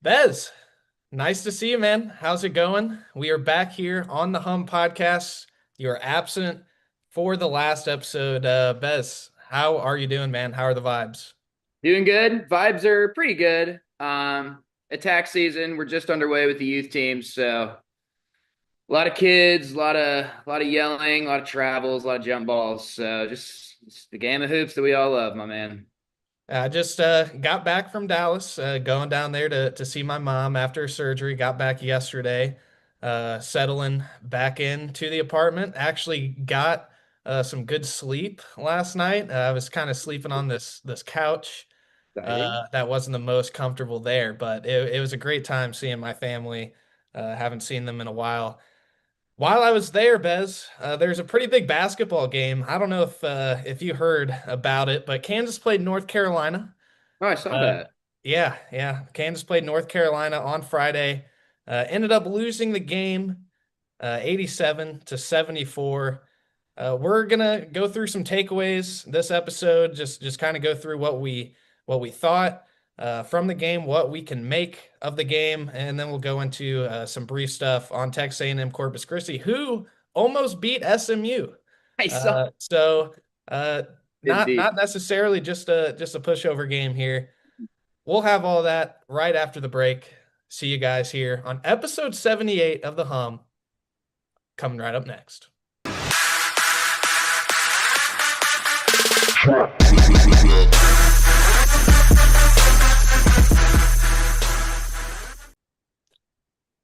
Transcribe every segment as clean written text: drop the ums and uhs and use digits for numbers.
Bez, nice to see you, man. How's it going? We are back here on the Hum podcast. You are absent for the last episode. Bez, how are you doing, man? How are the vibes? Doing good. Vibes are pretty good. Attack season. We're just underway with the youth teams, so a lot of kids, a lot of yelling, a lot of travels, a lot of jump balls. So just the game of hoops that we all love, my man. I just got back from Dallas, going down there to see my mom after surgery. Got back yesterday, settling back into the apartment. Actually got some good sleep last night. I was kind of sleeping on this couch. Exciting. That wasn't the most comfortable there, but it was a great time seeing my family. Haven't seen them in a while. While I was there, Bez, there's a pretty big basketball game. I don't know if you heard about it, but Kansas played North Carolina. Oh, I saw Uh, that. yeah. Kansas played North Carolina on Friday. Ended up losing the game, 87 to 74. We're gonna go through some takeaways this episode. Just kind of go through what we thought from the game, what we can make of the game, and then we'll go into some brief stuff on Texas A&M Corpus Christi, who almost beat SMU. I saw. So uh, Indeed. not necessarily just a pushover game here. We'll have all that right after the break. See you guys here on episode 78 of the Hum, coming right up next.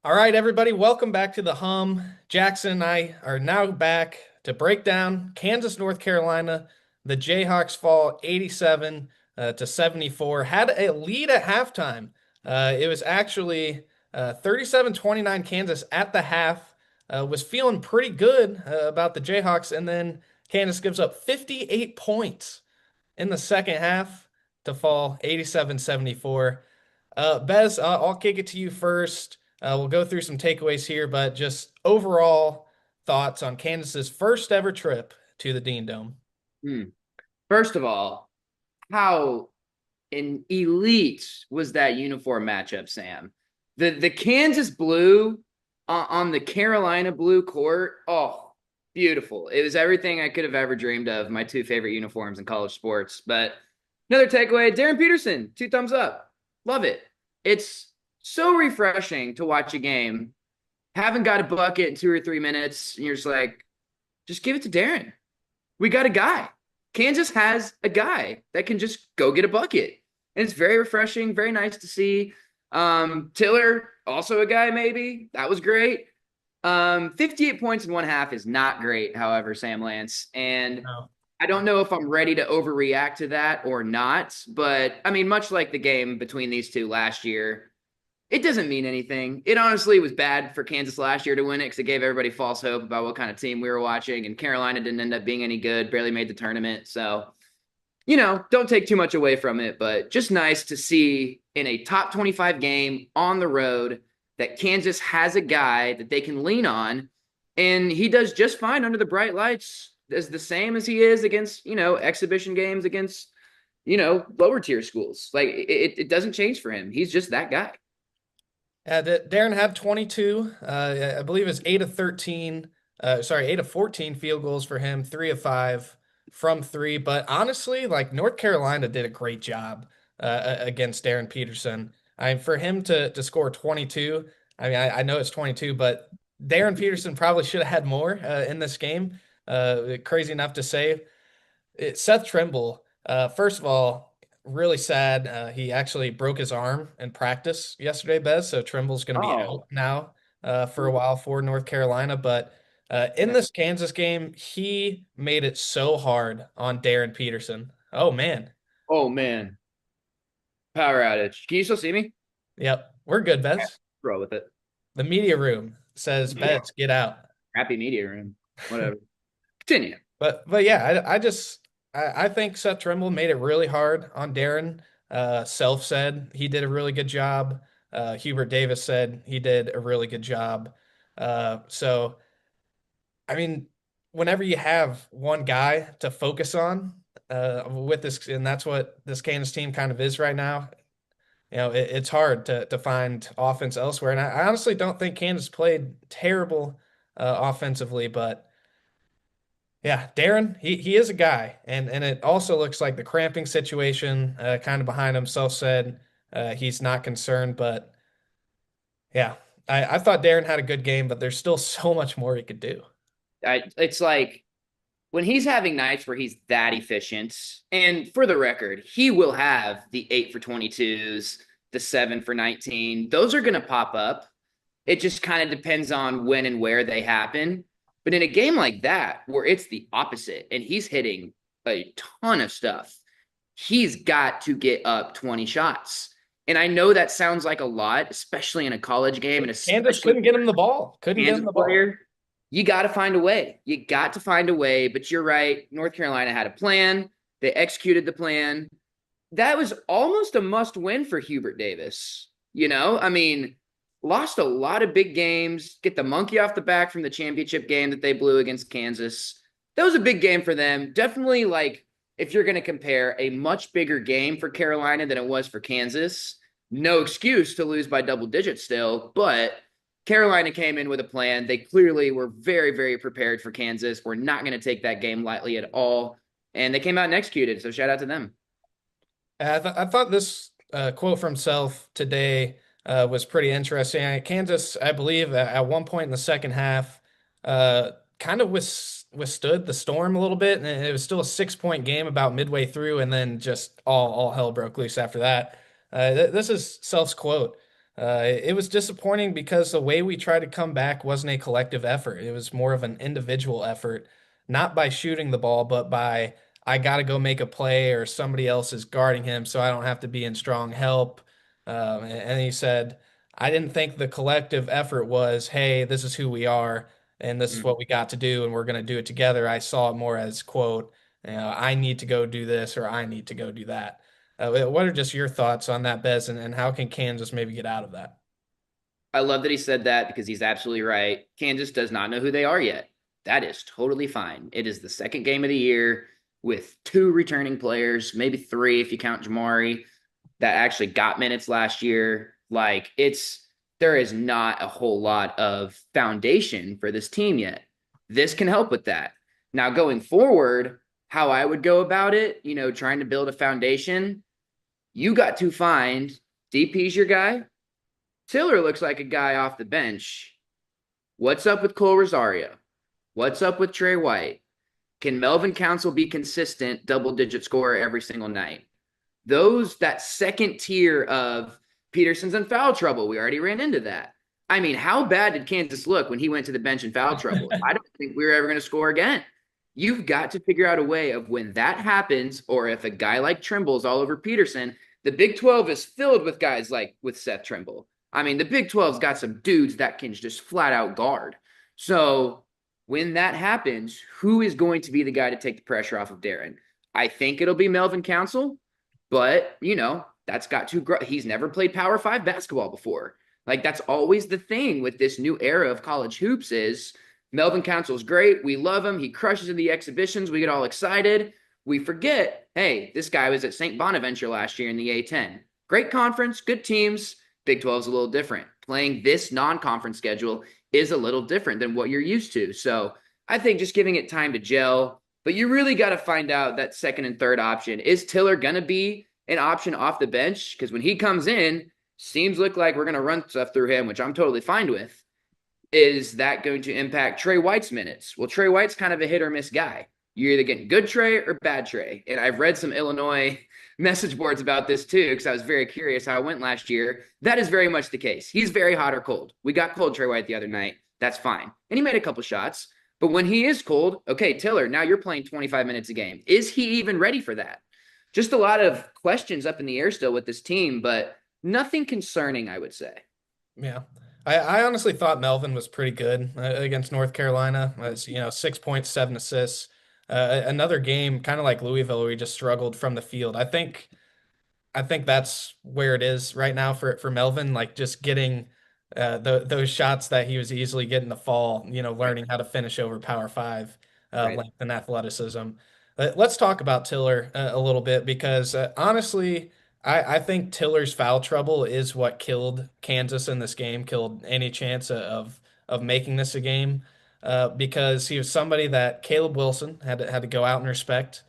All right, everybody, welcome back to the Hum. Jackson and I are now back to break down Kansas, North Carolina. The Jayhawks fall 87 to 74. Had a lead at halftime. It was actually 37-29 Kansas at the half. Was feeling pretty good about the Jayhawks, and then Kansas gives up 58 points in the second half to fall 87-74. Bez, I'll kick it to you first. We'll go through some takeaways here, but just overall thoughts on Kansas's first ever trip to the Dean Dome. Hmm. First of all, how an elite was that uniform matchup, Sam? The Kansas blue on the Carolina blue court. Oh, beautiful. It was everything I could have ever dreamed of. My two favorite uniforms in college sports. But another takeaway, Darren Peterson, two thumbs up. Love it. It's so refreshing to watch a game. Haven't got a bucket in 2 or 3 minutes, and you're just like, just give it to Darren. We got a guy. Kansas has a guy that can just go get a bucket. And it's very refreshing, very nice to see. Tiller, also a guy, maybe. That was great. 58 points in one half is not great, however, Sam Lance. And No. I don't know if I'm ready to overreact to that or not. But I mean, much like the game between these two last year, it doesn't mean anything. It honestly was bad for Kansas last year to win it because it gave everybody false hope about what kind of team we were watching. And Carolina didn't end up being any good, barely made the tournament. So, don't take too much away from it, but just nice to see in a top 25 game on the road that Kansas has a guy that they can lean on. And he does just fine under the bright lights, as the same as he is against, exhibition games against, lower tier schools. Like it doesn't change for him. He's just that guy. Darren had 22. I believe it's 8 of 13. Sorry, 8 of 14 field goals for him, 3 of 5 from three. But honestly, like North Carolina did a great job against Darren Peterson. For him to score 22, I know it's 22, but Darren Peterson probably should have had more in this game. Crazy enough to say. Seth Trimble, first of all, really sad. He actually broke his arm in practice yesterday, Bez. So Trimble's going to be out Oh, now for a while for North Carolina. But in this Kansas game, he made it so hard on Darren Peterson. Oh, man. oh man. Power outage. Can you still see me? Yep. We're good, Yeah. Bez. Roll with it. The media room says, Yeah. Bez, get out. Happy media room. Whatever. Continue. But yeah, I think Seth Trimble made it really hard on Darren. Self said he did a really good job. Hubert Davis said he did a really good job. So I mean, whenever you have one guy to focus on with this, and that's what this Kansas team kind of is right now. it's hard to find offense elsewhere. And I honestly don't think Kansas played terrible offensively, but yeah, Darren, he is a guy, and it also looks like the cramping situation kind of behind himself said he's not concerned, but yeah, I thought Darren had a good game, but there's still so much more he could do. It's like when he's having nights where he's that efficient, and for the record, he will have the 8 for 22s, the 7 for 19. Those are going to pop up. It just kind of depends on when and where they happen. But in a game like that, where it's the opposite and he's hitting a ton of stuff, he's got to get up 20 shots. And I know that sounds like a lot, especially in a college game and Kansas especially couldn't get him the ball. Couldn't get Kansas him the ball. player. You got to find a way. You got to find a way. But you're right. North Carolina had a plan. They executed the plan. That was almost a must win for Hubert Davis. I mean, lost a lot of big games, get the monkey off the back from the championship game that they blew against Kansas. That was a big game for them. Definitely, like, if you're going to compare a much bigger game for Carolina than it was for Kansas, no excuse to lose by double digits still, but Carolina came in with a plan. They clearly were very, very prepared for Kansas. We're not going to take that game lightly at all. And they came out and executed. So shout out to them. I thought this quote from Self today was pretty interesting. Kansas, I believe, at one point in the second half, kind of withstood the storm a little bit, and it was still a 6 point game about midway through, and then just all hell broke loose after that. This is Self's quote. It was disappointing because the way we tried to come back wasn't a collective effort. It was more of an individual effort, not by shooting the ball, but by I got to go make a play or somebody else is guarding him so I don't have to be in strong help. And he said, I didn't think the collective effort was, hey, this is who we are and this is Mm. what we got to do and we're going to do it together. I saw it more as, quote, I need to go do this or I need to go do that. What are just your thoughts on that, Bez, and how can Kansas maybe get out of that? I love that he said that because he's absolutely right. Kansas does not know who they are yet. That is totally fine. It is the second game of the year with two returning players, maybe three if you count Jamari, that actually got minutes last year. Like there is not a whole lot of foundation for this team yet. This can help with that. Now going forward, how I would go about it, trying to build a foundation, you got to find DP's your guy. Tiller looks like a guy off the bench. What's up with Cole Rosario? What's up with Trey White? Can Melvin Council be consistent double-digit scorer every single night? That second tier of Peterson's in foul trouble. We already ran into that. I mean, how bad did Kansas look when he went to the bench in foul trouble? I don't think we were ever going to score again. You've got to figure out a way of when that happens, or if a guy like Trimble's all over Peterson, the Big 12 is filled with guys like with Seth Trimble. I mean, the Big 12's got some dudes that can just flat out guard. So when that happens, who is going to be the guy to take the pressure off of Darren? I think it'll be Melvin Council, but that's got to grow. He's never played Power 5 basketball before. Like, that's always the thing with this new era of college hoops is Melvin Council's great. We love him. He crushes in the exhibitions. We get all excited. We forget, hey, this guy was at St. Bonaventure last year in the A10. Great conference, good teams. Big 12 is a little different. Playing this non-conference schedule is a little different than what you're used to. So I think just giving it time to gel, but you really got to find out that second and third option. Is Tiller going to be an option off the bench? Because when he comes in, seems like we're going to run stuff through him, which I'm totally fine with. Is that going to impact Trey White's minutes? Well, Trey White's kind of a hit or miss guy. You're either getting good Trey or bad Trey. And I've read some Illinois message boards about this too, because I was very curious how it went last year. That is very much the case. He's very hot or cold. We got cold Trey White the other night. That's fine. And he made a couple shots. But when he is cold, okay, Tiller, now you're playing 25 minutes a game. Is he even ready for that? Just a lot of questions up in the air still with this team, but nothing concerning, I would say. Yeah. I honestly thought Melvin was pretty good against North Carolina. As 6 points, 7 assists. Another game, kind of like Louisville, where he just struggled from the field. I think that's where it is right now for Melvin, like just getting those shots that he was easily getting the fall, Right. learning how to finish over Power 5 Right. length and athleticism. Let's talk about Tiller a little bit because honestly, I think Tiller's foul trouble is what killed Kansas in this game, killed any chance of making this a game, because he was somebody that Caleb Wilson had to go out and respect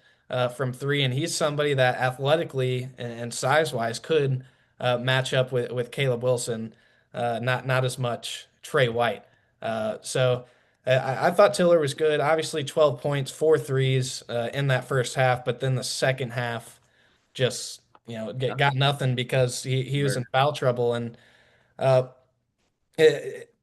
from three, and he's somebody that athletically and size wise could match up with Caleb Wilson, not as much Trey White. So I thought Tiller was good. Obviously, 12 points, four threes in that first half, but then the second half just got nothing because he was in foul trouble. And uh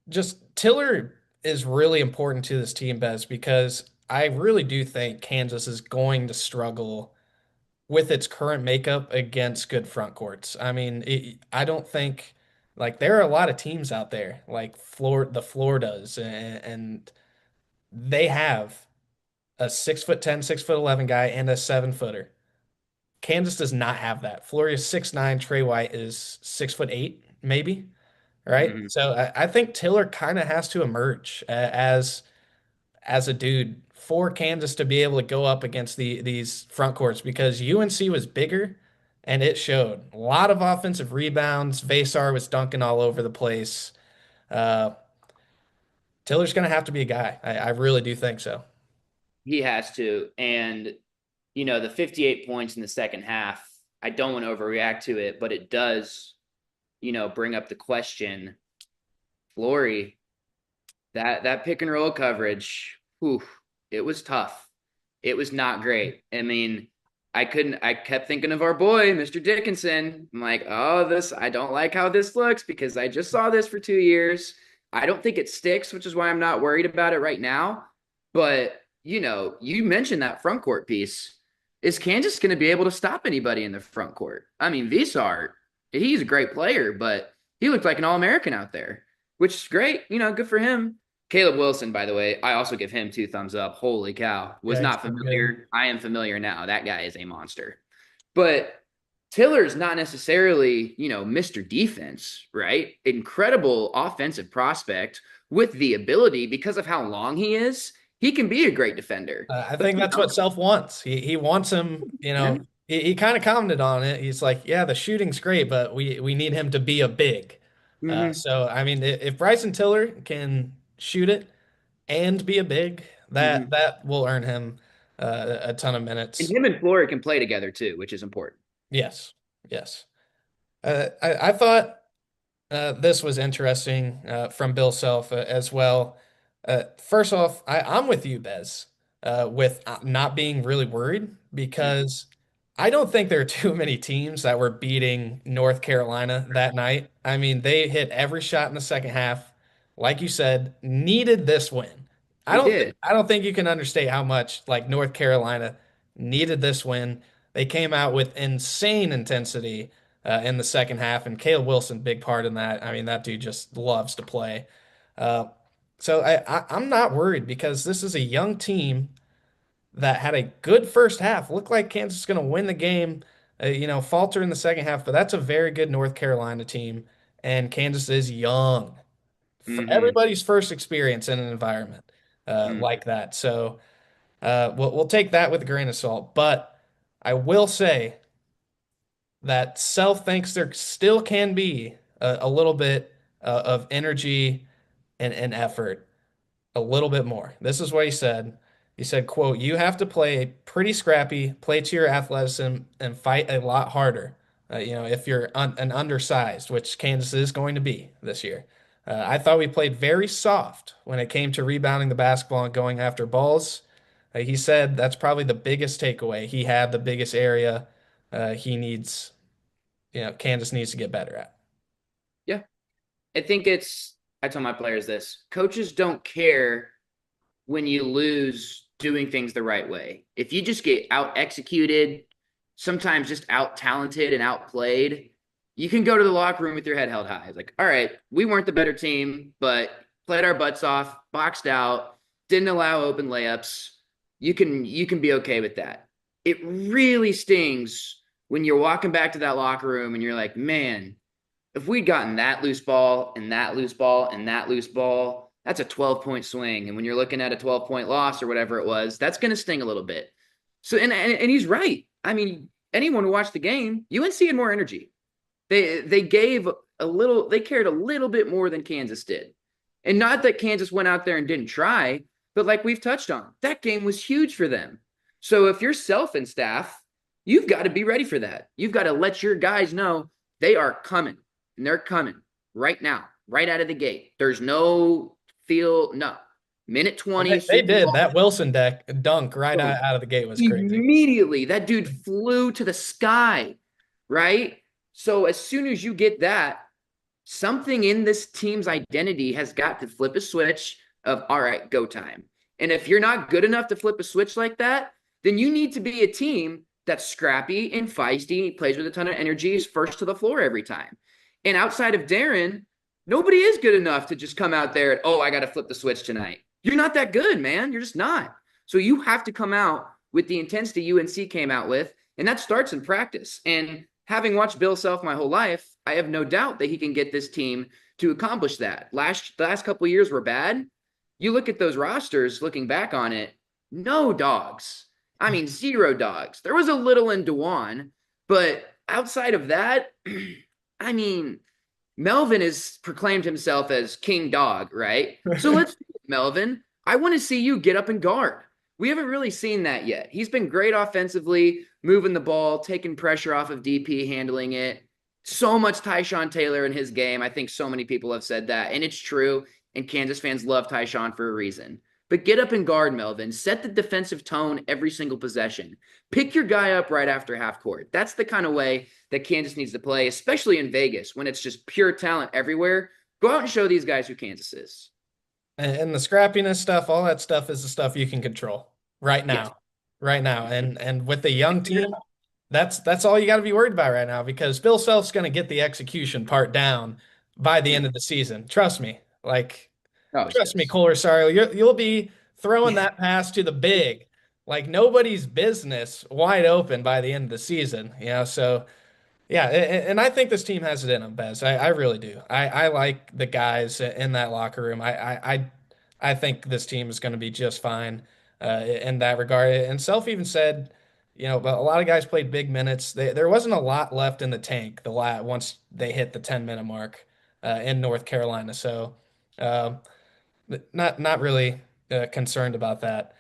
just Tiller is really important to this team, Bez, because I really do think Kansas is going to struggle with its current makeup against good front courts. I mean, I don't think like there are a lot of teams out there like the Floridas, and they have a 6'10", 6'11" guy and a 7-footer. Kansas does not have that. Florida's 6'9", Trey White is 6'8", maybe. Right. Mhm. So I think Tiller kind of has to emerge as a dude for Kansas to be able to go up against these front courts because UNC was bigger and it showed. A lot of offensive rebounds. Vasar was dunking all over the place. Uh, Tiller's going to have to be a guy. I really do think so. He has to. And, the 58 points in the second half, I don't want to overreact to it, but it does, bring up the question, Flory, that pick and roll coverage, whew, it was tough. It was not great. I mean, I kept thinking of our boy, Mr. Dickinson. I'm like, oh, I don't like how this looks because I just saw this for 2 years. I don't think it sticks, which is why I'm not worried about it right now. But, you mentioned that front court piece. Is Kansas going to be able to stop anybody in the front court? I mean, Visart, he's a great player, but he looked like an All-American out there, which is great. Good for him. Caleb Wilson, by the way, I also give him two thumbs up. Holy cow. Was Yeah, he's not been good. familiar. I am familiar now. That guy is a monster. But Tiller's not necessarily, Mr. Defense, right? Incredible offensive prospect with the ability because of how long he is. He can be a great defender. I But think that's what Self wants. He wants him, man, he kind of commented on it. He's like, yeah, the shooting's great, but we need him to be a big. mm-hmm, So I mean, if Bryson Tiller can shoot it and be a big, that mm-hmm. that will earn him a ton of And minutes. him and Flory can play together too, which is important. Yes, yes. I thought this was interesting from Bill Self as well. First off, I'm with you, Bez, with not being really worried because I don't think there are too many teams that were beating North Carolina that night. I mean, they hit every shot in the second half. Like you said, needed this win. They did. I don't think you can understate how much like North Carolina needed this win. They came out with insane intensity in the second half, and Caleb Wilson, big part in that. I mean, that dude just loves to play. Uh, I'm not worried because this is a young team that had a good first half. Looked like Kansas is going to win the game, falter in the second half, but that's a very good North Carolina team, and Kansas is young. For Mm-hmm. everybody's first experience in an environment like that. So we'll take that with a grain of salt. But I will say that Self thinks there still can be a little bit of energy and effort, a little bit more. This is what he said. He said, quote, "You have to play pretty scrappy, play to your athleticism, and fight a lot harder. If you're an undersized, which Kansas is going to be this year. I thought we played very soft when it came to rebounding the basketball and going after balls. He said that's probably the biggest takeaway. He had the biggest area he needs, Kansas needs to get better at. Yeah. I think I tell my players this coaches don't care when you lose doing things the right way. If you just get out executed, sometimes just out talented and outplayed, you can go to the locker room with your head held high. It's like, all right, we weren't the better team, but played our butts off, boxed out, didn't allow open layups. You can be okay with that. It really stings when you're walking back to that locker room and you're like, man, if we'd gotten that loose ball and that loose ball and that loose ball, that's a 12-point swing. And when you're looking at a 12-point loss or whatever it was, that's going to sting a little bit. So, and he's right. I mean, anyone who watched the game, UNC had more energy. They gave a little, they cared a little bit more than Kansas did. And not that Kansas went out there and didn't try, but like we've touched on, that game was huge for them. So if you're Self and staff, you've got to be ready for that. You've got to let your guys know they are coming, and they're coming right now, right out of the gate. There's no no. Minute Well, 20, they Super did Bowl. that Wilson deck dunk right Oh, out of the gate was crazy. immediately, that dude flew to the sky, right? So as soon as you get that, something in this team's identity has got to flip a switch of, all right, go time. And if you're not good enough to flip a switch like that, then you need to be a team that's scrappy and feisty, plays with a ton of energy, is first to the floor every time. And outside of Darren, nobody is good enough to just come out there and, oh, I got to flip the switch tonight. You're not that good, man. You're just not. So you have to come out with the intensity UNC came out with, and that starts in practice. And having watched Bill Self my whole life, I have no doubt that he can get this team to accomplish that. The last couple of years were bad. You look at those rosters, looking back on it, no dogs. I mean, zero dogs. There was a little in Dewan, but outside of that, I mean, Melvin has proclaimed himself as King Dog, right? So let's, Melvin, I want to see you get up and guard. We haven't really seen that yet. He's been great offensively, moving the ball, taking pressure off of DP, handling it. So much Tyshawn Taylor in his game. I think so many people have said that, and it's true. And Kansas fans love Tyshawn for a reason. But get up and guard, Melvin. Set the defensive tone every single possession. Pick your guy up right after half court. That's the kind of way that Kansas needs to play, especially in Vegas when it's just pure talent everywhere. Go out and show these guys who Kansas is. And the scrappiness stuff, all that stuff is the stuff you can control right Yes. now. Right now. And with the young team, that's all you got to be worried about right now because Bill Self's going to get the execution part down by the end of the season. Trust me. Like, Oh, trust me, yes. Cole Rosario, you'll be throwing that pass to the big, like nobody's business, wide open by the end of the season. So yeah, and I think this team has it in them, Bez. I really do. I like the guys in that locker room. I think this team is going to be just fine in that regard. And Self even said, but a lot of guys played big minutes. There wasn't a lot left in the tank once they hit the 10-minute mark in North Carolina. So not really concerned about that.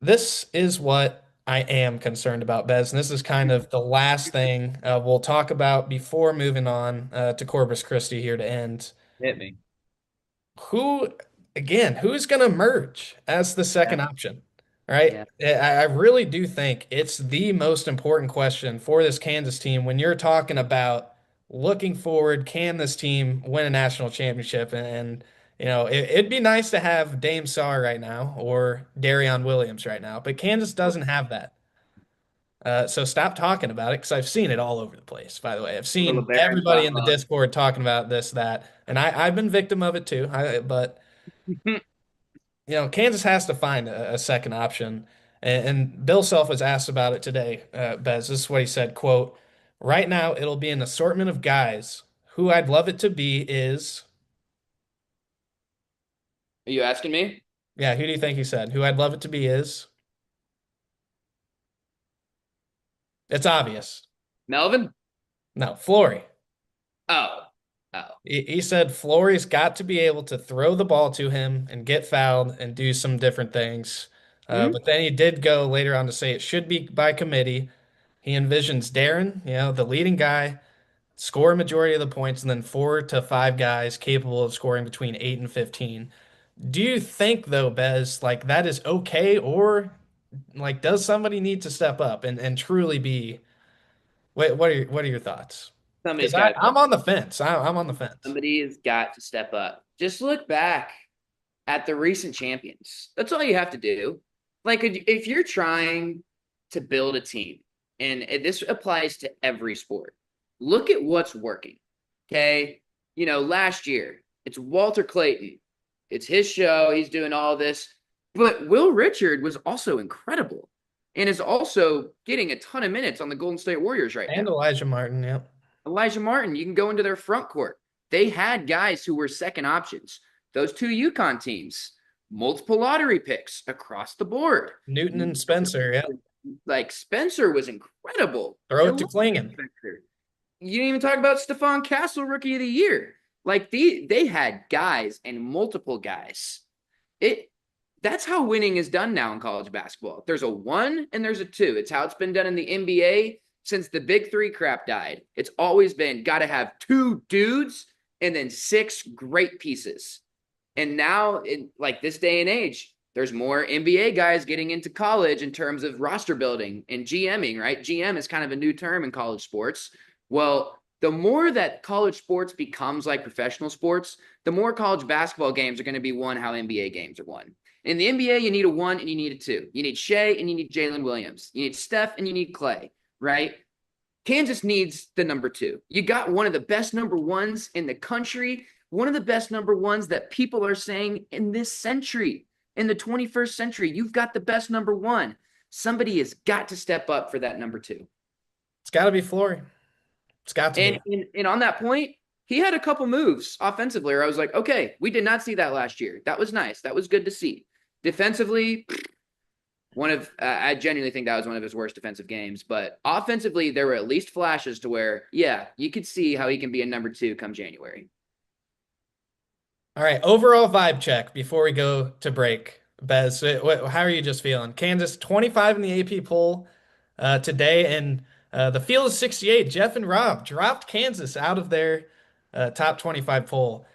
This is what I am concerned about, Bez, and this is kind of the last thing we'll talk about before moving on to Corpus Christi here to end. Hit me. Who, again, who's going to emerge as the Yeah. second option? Right? Yeah. I really do think it's the most important question for this Kansas team when you're talking about looking forward, can this team win a national championship? It'd be nice to have Dame Sarr right now or Darion Williams right now, but Kansas doesn't have that. So stop talking about it because I've seen it all over the place, by the way. I've Little seen bear and everybody in the Buffalo. Discord talking about this, that, and I've been victim of it too. But Kansas has to find a second option. And Bill Self was asked about it today, Bez. This is what he said, quote, right now it'll be an assortment of guys. Who I'd love it to be is, Are you asking me? yeah, who do you think he said? Who I'd love it to be is, it's obvious. Melvin? No, Flory. Oh. Oh. He said Flory's got to be able to throw the ball to him and get fouled and do some different things. Hmm? But then he did go later on to say it should be by committee. He envisions Darren, the leading guy, score a majority of the points, and then 4 to 5 guys capable of scoring between 8 and 15. Do you think, though, Bez, like that is okay, or like does somebody need to step up and truly be? What are your thoughts? Because Somebody's got to I'm on the fence. I'm on the fence. Somebody has got to step up. Just look back at the recent champions. That's all you have to do. Like if you're trying to build a team, and this applies to every sport, look at what's working. Okay. Last year, it's Walter Clayton. It's his show. He's doing all this. But Will Richard was also incredible and is also getting a ton of minutes on the Golden State Warriors right And now. Elijah Martin, yep. Elijah Martin, you can go into their front court. They had guys who were second options. Those two UConn teams, multiple lottery picks across the board. Newton and Spencer, yep. Like Spencer was incredible. Throw I it to love Klingon. Spencer. You didn't even talk about Stephon Castle, rookie of the year. Like they had guys and multiple guys. It That's how winning is done now in college basketball. There's a one and there's a two. It's how it's been done in the NBA since the big three crap died. It's always been got to have two dudes and then six great pieces. And now, in like this day and age, there's more NBA guys getting into college in terms of roster building and GMing, right? GM is kind of a new term in college sports. Well, the more that college sports becomes like professional sports, the more college basketball games are going to be won how NBA games are won. In the NBA, you need a one and you need a two. You need Shea and you need Jalen Williams. You need Steph and you need Clay, right? Kansas needs the number two. You got one of the best number ones in the country, one of the best number ones that people are saying in this century, in the 21st century. You've got the best number one. Somebody has got to step up for that number two. It's got to be Flory. It's got to And, be. and on that point, he had a couple moves offensively where I was like, okay, we did not see that last year. That was nice. That was good to see. Defensively, I genuinely think that was one of his worst defensive games. But offensively, there were at least flashes to where, yeah, you could see how he can be a number two come January. All right, overall vibe check before we go to break. Bez, how are you just feeling? Kansas 25 in the AP poll today, and the field is 68. Jeff and Rob dropped Kansas out of their top 25 poll.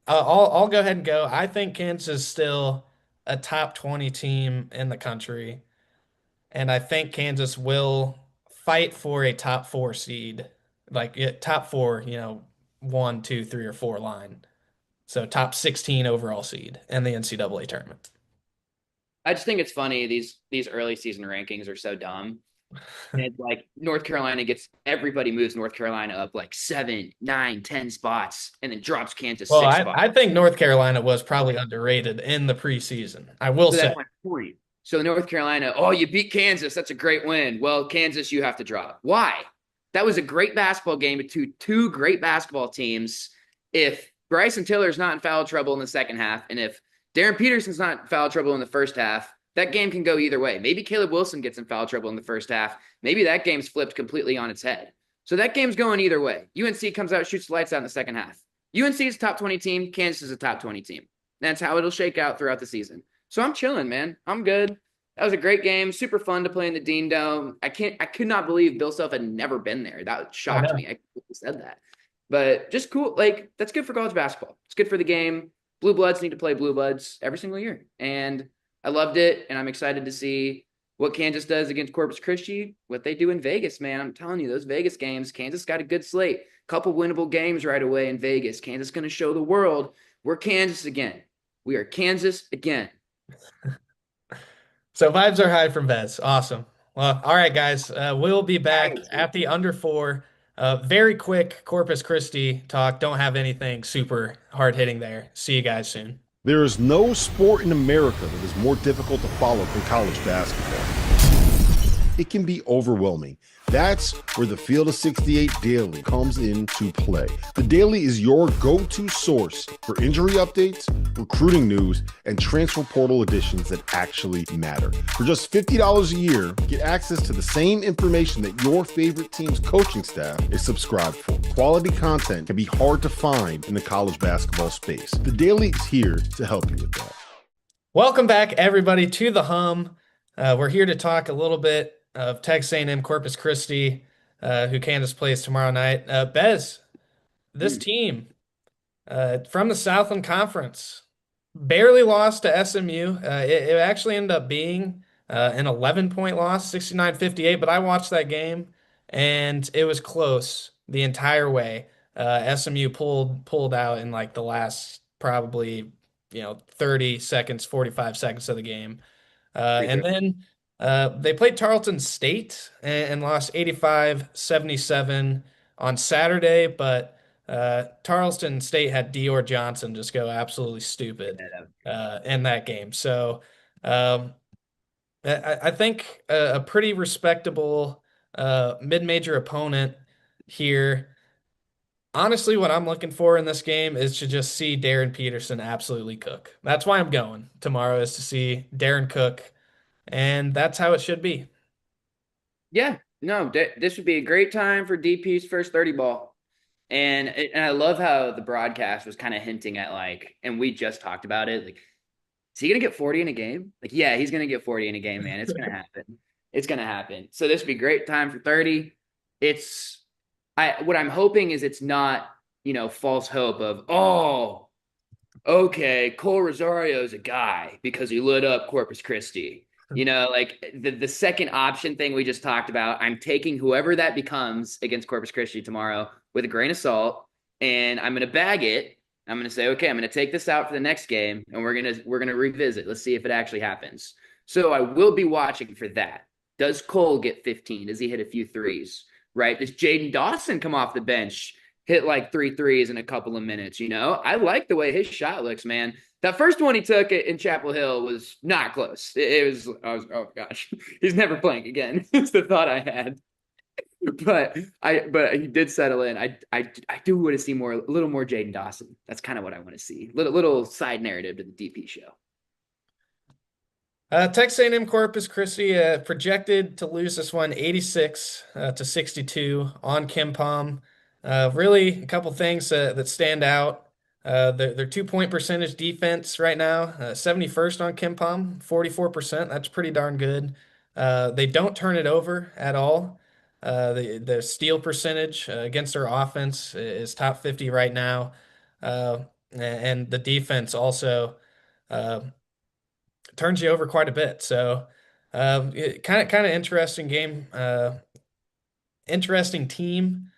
I'll go ahead and go. I think Kansas is still a top 20 team in the country, and I think Kansas will fight for a top four seed, like top four, 1, 2, 3, or 4 line. So top 16 overall seed in the NCAA tournament. I just think it's funny these early season rankings are so dumb. And it's like North Carolina gets everybody moves North Carolina up like 7, 9, 10 spots, and then drops Kansas Well, 6 spots. I think North Carolina was probably underrated in the preseason. I will So say. that's my point. So North Carolina, oh, you beat Kansas. That's a great win. Well, Kansas, you have to drop. Why? That was a great basketball game between two great basketball teams. If Bryson Tiller's not in foul trouble in the second half, and if Darren Peterson's not in foul trouble in the first half, that game can go either way. Maybe Caleb Wilson gets in foul trouble in the first half. Maybe that game's flipped completely on its head. So that game's going either way. UNC comes out, shoots the lights out in the second half. UNC is a top 20 team. Kansas is a top 20 team. That's how it'll shake out throughout the season. So I'm chilling, man. I'm good. That was a great game. Super fun to play in the Dean Dome. I could not believe Bill Self had never been there. That I shocked know. me. I said that. But just cool. Like, that's good for college basketball. It's good for the game. Blue Bloods need to play Blue Bloods every single year. And I loved it. And I'm excited to see what Kansas does against Corpus Christi, what they do in Vegas, man. I'm telling you, those Vegas games, Kansas got a good slate. Couple winnable games right away in Vegas. Kansas going to show the world we're Kansas again. We are Kansas again. So vibes are high from Bez. Awesome. Well, all right, guys. We'll be back at the under four. Very quick Corpus Christi talk. Don't have anything super hard hitting there. See you guys soon. There is no sport in America that is more difficult to follow than college basketball. It can be overwhelming. That's where the Field of 68 Daily comes into play. The Daily is your go-to source for injury updates, recruiting news, and transfer portal additions that actually matter. For just $50 a year, get access to the same information that your favorite team's coaching staff is subscribed for. Quality content can be hard to find in the college basketball space. The Daily is here to help you with that. Welcome back, everybody, to the Hum. We're here to talk a little bit of Texas A&M Corpus Christi, who Kansas plays tomorrow night. Bez, this team from the Southland Conference barely lost to SMU. It actually ended up being an 11-point loss, 69-58, but I watched that game and it was close the entire way. SMU pulled out in like the last probably 30 seconds, 45 seconds of the game. And then they played Tarleton State and lost 85-77 on Saturday, but Tarleton State had Dior Johnson just go absolutely stupid in that game. So I think a pretty respectable mid-major opponent here. Honestly, what I'm looking for in this game is to just see Darren Peterson absolutely cook. That's why I'm going tomorrow, is to see Darren cook, and that's how it should be. Yeah, no, this would be a great time for DP's first 30 ball. And I love how the broadcast was kind of hinting at like, and we just talked about it. Like, is he gonna get 40 in a game? Like, yeah, he's gonna get 40 in a game, man. It's gonna happen. It's gonna happen. So this would be a great time for 30. It's what I'm hoping is it's not, false hope of, oh, okay, Cole Rosario's a guy because he lit up Corpus Christi. Like the second option thing we just talked about, I'm taking whoever that becomes against Corpus Christi tomorrow with a grain of salt, and I'm gonna bag it. I'm gonna say, okay, I'm gonna take this out for the next game, and we're gonna revisit. Let's see if it actually happens. So I will be watching for that. Does Cole get 15? Does he hit a few threes? Right? Does Jaden Dawson come off the bench, hit like 3 threes in a couple of minutes? I like the way his shot looks, man. That first one he took in Chapel Hill was not close. Oh gosh, he's never playing again. It's the thought I had. But he did settle in. I do want to see a little more Jaden Dawson. That's kind of what I want to see. Little side narrative to the DP show. Texas A&M Corpus Christi projected to lose this one 86 to 62 on Kim Palm. Really, a couple things that stand out. Their 2-point percentage defense right now, 71st on Kim Palm, 44%. That's pretty darn good. They don't turn it over at all. The steal percentage against their offense is top 50 right now. And the defense also turns you over quite a bit. So, kind of interesting game. Interesting team.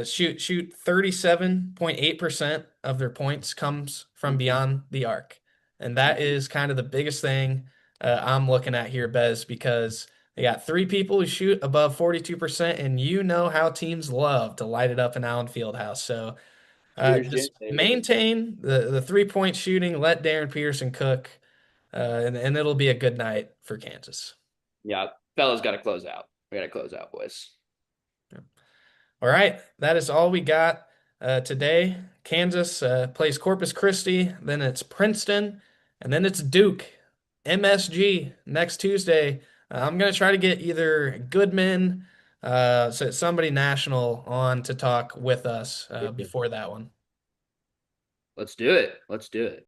Shoot 37.8% of their points comes from beyond the arc, and that is kind of the biggest thing I'm looking at here, Bez, because they got three people who shoot above 42%, and you know how teams love to light it up in Allen Fieldhouse. So Peters just J. maintain the 3-point shooting, let Darren Peterson cook, and it'll be a good night for Kansas. Yeah, fellas got to close out. We got to close out, boys. All right, that is all we got today. Kansas plays Corpus Christi, then it's Princeton, and then it's Duke, MSG next Tuesday. I'm going to try to get either Goodman, so somebody national on to talk with us before that one. Let's do it. Let's do it.